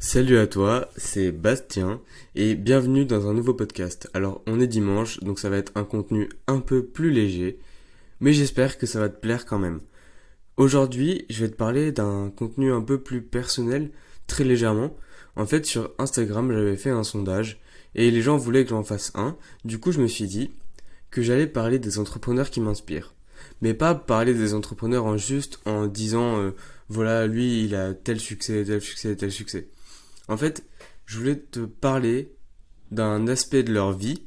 Salut à toi, c'est Bastien et bienvenue dans un nouveau podcast. Alors on est dimanche, donc ça va être un contenu un peu plus léger, mais j'espère que ça va te plaire quand même. Aujourd'hui, je vais te parler d'un contenu un peu plus personnel, très légèrement. En fait, sur Instagram, j'avais fait un sondage et les gens voulaient que j'en fasse un. Du coup, je me suis dit que j'allais parler des entrepreneurs qui m'inspirent. Mais pas parler des entrepreneurs en juste en disant voilà, lui, il a tel succès, tel succès, tel succès. En fait, je voulais te parler d'un aspect de leur vie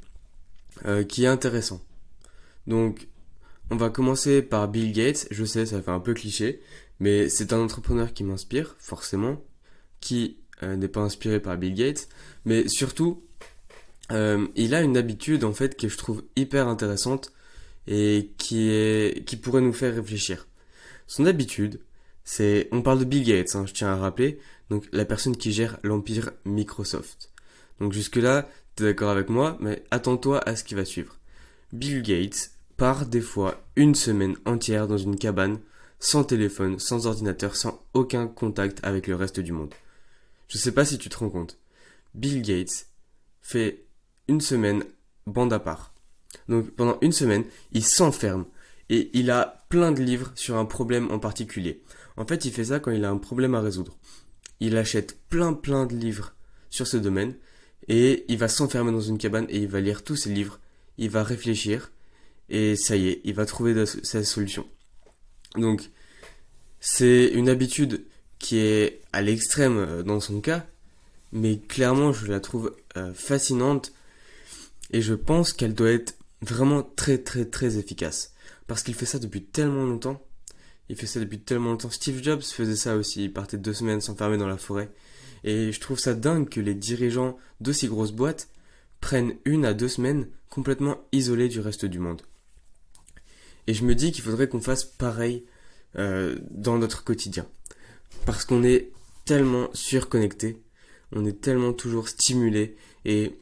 qui est intéressant. Donc, on va commencer par Bill Gates. Je sais, ça fait un peu cliché, mais c'est un entrepreneur qui m'inspire, forcément, qui n'est pas inspiré par Bill Gates, mais surtout, il a une habitude en fait que je trouve hyper intéressante et qui pourrait nous faire réfléchir. Son habitude, on parle de Bill Gates, hein, je tiens à rappeler, donc la personne qui gère l'empire Microsoft. Donc jusque-là, t'es d'accord avec moi, mais attends-toi à ce qui va suivre. Bill Gates part des fois une semaine entière dans une cabane, sans téléphone, sans ordinateur, sans aucun contact avec le reste du monde. Je sais pas si tu te rends compte. Bill Gates fait une semaine bande à part. Donc pendant une semaine, il s'enferme et il a plein de livres sur un problème en particulier. En fait, il fait ça quand il a un problème à résoudre. Il achète plein de livres sur ce domaine et il va s'enfermer dans une cabane et il va lire tous ces livres, il va réfléchir et ça y est, il va trouver sa solution. Donc c'est une habitude qui est à l'extrême dans son cas, mais clairement je la trouve fascinante et je pense qu'elle doit être vraiment très efficace. Parce qu'il fait ça depuis tellement longtemps. Il fait ça depuis tellement longtemps. Steve Jobs faisait ça aussi. Il partait 2 semaines s'enfermer dans la forêt. Et je trouve ça dingue que les dirigeants d'aussi grosses boîtes prennent 1 à 2 semaines complètement isolés du reste du monde. Et je me dis qu'il faudrait qu'on fasse pareil dans notre quotidien. Parce qu'on est tellement surconnecté. On est tellement toujours stimulé. Et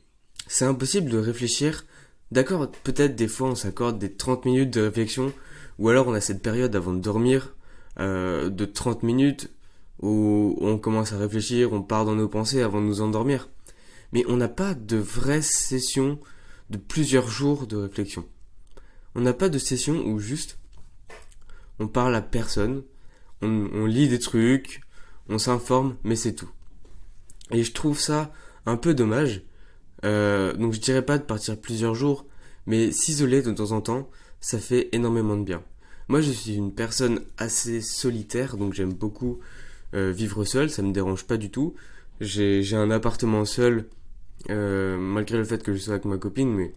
c'est impossible de réfléchir. D'accord, peut-être des fois on s'accorde des 30 minutes de réflexion, ou alors on a cette période avant de dormir de 30 minutes où on commence à réfléchir, on part dans nos pensées avant de nous endormir. Mais on n'a pas de vraie session de plusieurs jours de réflexion. On n'a pas de session où juste on parle à personne, on lit des trucs, on s'informe, mais c'est tout. Et je trouve ça un peu dommage. Donc je dirais pas de partir plusieurs jours, mais s'isoler de temps en temps, ça fait énormément de bien. Moi je suis une personne assez solitaire, donc j'aime beaucoup vivre seul, ça me dérange pas du tout. J'ai un appartement seul, malgré le fait que je sois avec ma copine, mais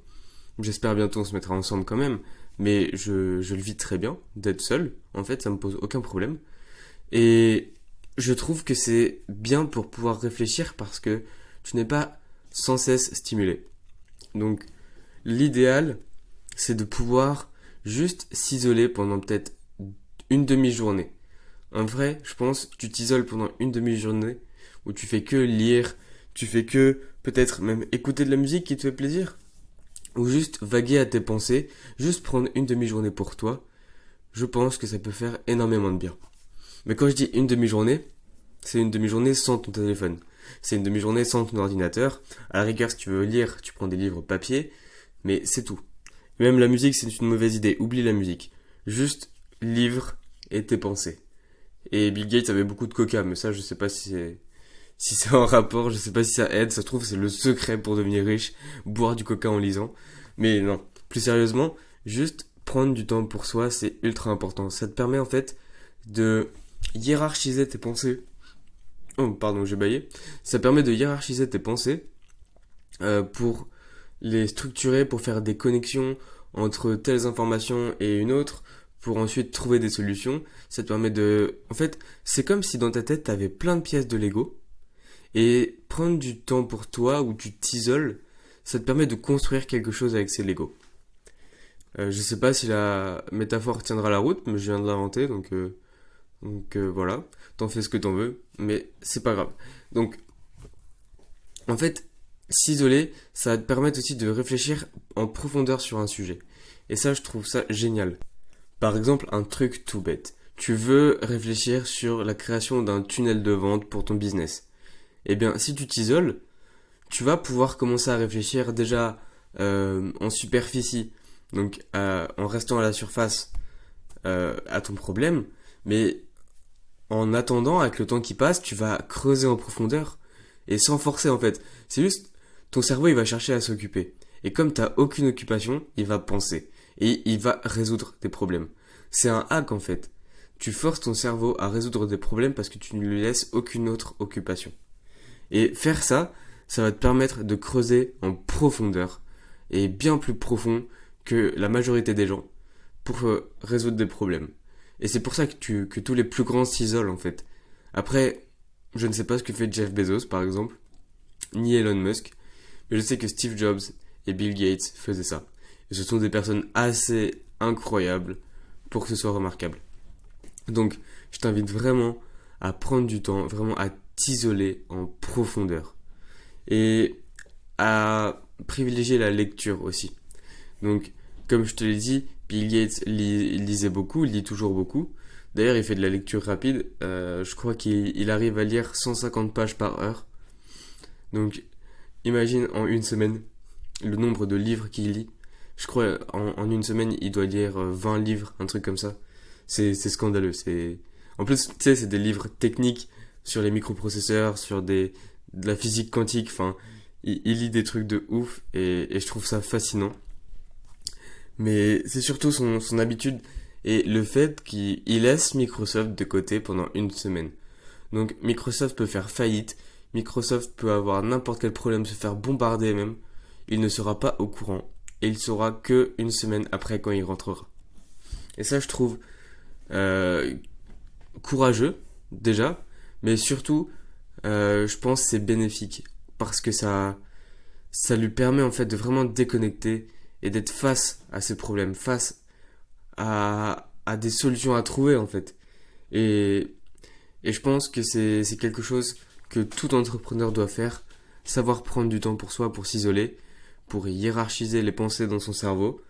j'espère bientôt on se mettra ensemble quand même. Mais je le vis très bien d'être seul, en fait ça me pose aucun problème. Et je trouve que c'est bien pour pouvoir réfléchir parce que tu n'es pas sans cesse stimulé. Donc l'idéal, c'est de pouvoir juste s'isoler pendant peut-être une demi-journée. En vrai, je pense que tu t'isoles pendant une demi-journée où tu fais que lire, tu fais que peut-être même écouter de la musique qui te fait plaisir, ou juste vaguer à tes pensées, juste prendre une demi-journée pour toi. Je pense que ça peut faire énormément de bien. Mais quand je dis une demi-journée, c'est une demi-journée sans ton téléphone. C'est une demi-journée sans ton ordinateur. À la rigueur, si tu veux lire, tu prends des livres papier, mais c'est tout. Même la musique, c'est une mauvaise idée. Oublie la musique. Juste livre et tes pensées. Et Bill Gates avait beaucoup de coca, mais ça, je sais pas si c'est en rapport, je sais pas si ça aide. Ça se trouve, c'est le secret pour devenir riche, boire du coca en lisant. Mais non, plus sérieusement, juste prendre du temps pour soi, c'est ultra important. Ça te permet en fait de hiérarchiser tes pensées. Oh, pardon, j'ai baillé. Ça permet de hiérarchiser tes pensées pour les structurer, pour faire des connexions entre telles informations et une autre, pour ensuite trouver des solutions. Ça te permet de... En fait, c'est comme si dans ta tête, tu avais plein de pièces de Lego, et prendre du temps pour toi, où tu t'isoles, ça te permet de construire quelque chose avec ces Lego. Je sais pas si la métaphore tiendra la route, mais je viens de l'inventer, donc voilà, t'en fais ce que t'en veux, mais c'est pas grave. Donc, en fait, s'isoler, ça va te permettre aussi de réfléchir en profondeur sur un sujet. Et ça, je trouve ça génial. Par exemple, un truc tout bête. Tu veux réfléchir sur la création d'un tunnel de vente pour ton business. Eh bien, si tu t'isoles, tu vas pouvoir commencer à réfléchir déjà en superficie, donc en restant à la surface à ton problème, mais en attendant, avec le temps qui passe, tu vas creuser en profondeur et sans forcer en fait. C'est juste, ton cerveau il va chercher à s'occuper. Et comme t'as aucune occupation, il va penser et il va résoudre tes problèmes. C'est un hack en fait. Tu forces ton cerveau à résoudre des problèmes parce que tu ne lui laisses aucune autre occupation. Et faire ça, ça va te permettre de creuser en profondeur et bien plus profond que la majorité des gens pour résoudre des problèmes. Et c'est pour ça que tous les plus grands s'isolent en fait. Après, je ne sais pas ce que fait Jeff Bezos par exemple, ni Elon Musk, mais je sais que Steve Jobs et Bill Gates faisaient ça. Et ce sont des personnes assez incroyables pour que ce soit remarquable. Donc, je t'invite vraiment à prendre du temps, vraiment à t'isoler en profondeur. Et à privilégier la lecture aussi. Donc, comme je te l'ai dit, Bill Gates lisait beaucoup, il lit toujours beaucoup. D'ailleurs, il fait de la lecture rapide. Je crois qu'il arrive à lire 150 pages par heure. Donc, imagine en une semaine le nombre de livres qu'il lit. Je crois en une semaine, il doit lire 20 livres, un truc comme ça. C'est scandaleux. En plus, tu sais, c'est des livres techniques sur les microprocesseurs, sur de la physique quantique. Enfin, il lit des trucs de ouf et je trouve ça fascinant. Mais c'est surtout son habitude et le fait qu'il laisse Microsoft de côté pendant une semaine. Donc Microsoft peut faire faillite, Microsoft peut avoir n'importe quel problème, se faire bombarder même. Il ne sera pas au courant et il saura que une semaine après quand il rentrera. Et ça je trouve courageux déjà, mais surtout je pense que c'est bénéfique parce que ça lui permet en fait de vraiment déconnecter et d'être face à ses problèmes, face à des solutions à trouver en fait. Et je pense que c'est quelque chose que tout entrepreneur doit faire, savoir prendre du temps pour soi, pour s'isoler, pour hiérarchiser les pensées dans son cerveau.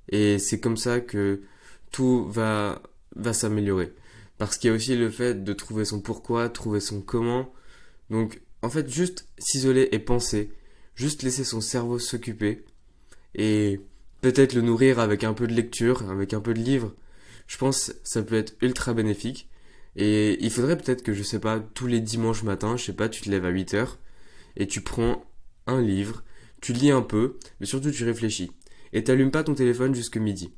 Et c'est comme ça que tout va s'améliorer. Parce qu'il y a aussi le fait de trouver son pourquoi, trouver son comment. Donc en fait juste s'isoler et penser, juste laisser son cerveau s'occuper et peut-être le nourrir avec un peu de lecture, avec un peu de livres. Je pense que ça peut être ultra bénéfique. Et il faudrait peut-être que, je sais pas, tous les dimanches matins, je sais pas, tu te lèves à 8 heures et tu prends un livre, tu lis un peu, mais surtout tu réfléchis. Et t'allumes pas ton téléphone jusque midi.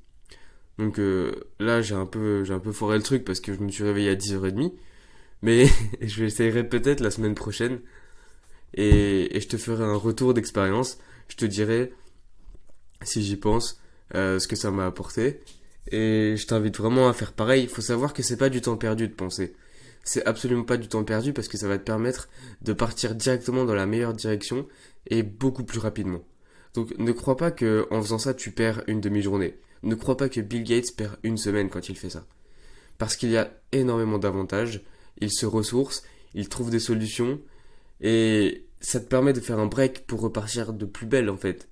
Donc là, j'ai un peu foiré le truc parce que je me suis réveillé à 10h30. Mais je vais essayer peut-être la semaine prochaine. Et je te ferai un retour d'expérience. Je te dirai, si j'y pense, ce que ça m'a apporté. Et je t'invite vraiment à faire pareil. Il faut savoir que c'est pas du temps perdu de penser. C'est absolument pas du temps perdu parce que ça va te permettre de partir directement dans la meilleure direction et beaucoup plus rapidement. Donc ne crois pas que en faisant ça tu perds une demi-journée. Ne crois pas que Bill Gates perd une semaine quand il fait ça. Parce qu'il y a énormément d'avantages. Il se ressource, il trouve des solutions et ça te permet de faire un break pour repartir de plus belle en fait.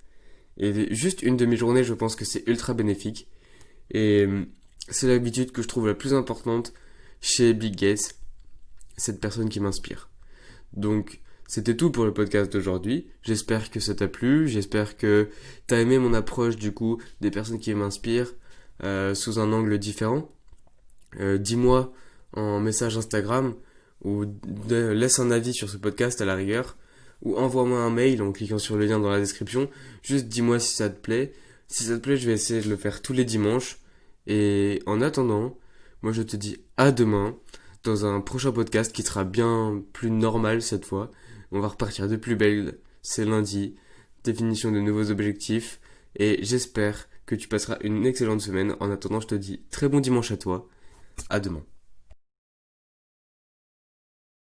Et juste une demi-journée, je pense que c'est ultra bénéfique. Et c'est l'habitude que je trouve la plus importante chez Bill Gates, cette personne qui m'inspire. Donc, c'était tout pour le podcast d'aujourd'hui. J'espère que ça t'a plu, j'espère que t'as aimé mon approche du coup des personnes qui m'inspirent sous un angle différent. Dis-moi en message Instagram ou laisse un avis sur ce podcast à la rigueur ou envoie-moi un mail en cliquant sur le lien dans la description. Juste dis-moi si ça te plaît. Si ça te plaît, je vais essayer de le faire tous les dimanches. Et en attendant, moi je te dis à demain dans un prochain podcast qui sera bien plus normal cette fois. On va repartir de plus belle. C'est lundi. Définition de nouveaux objectifs. Et j'espère que tu passeras une excellente semaine. En attendant, je te dis très bon dimanche à toi. À demain.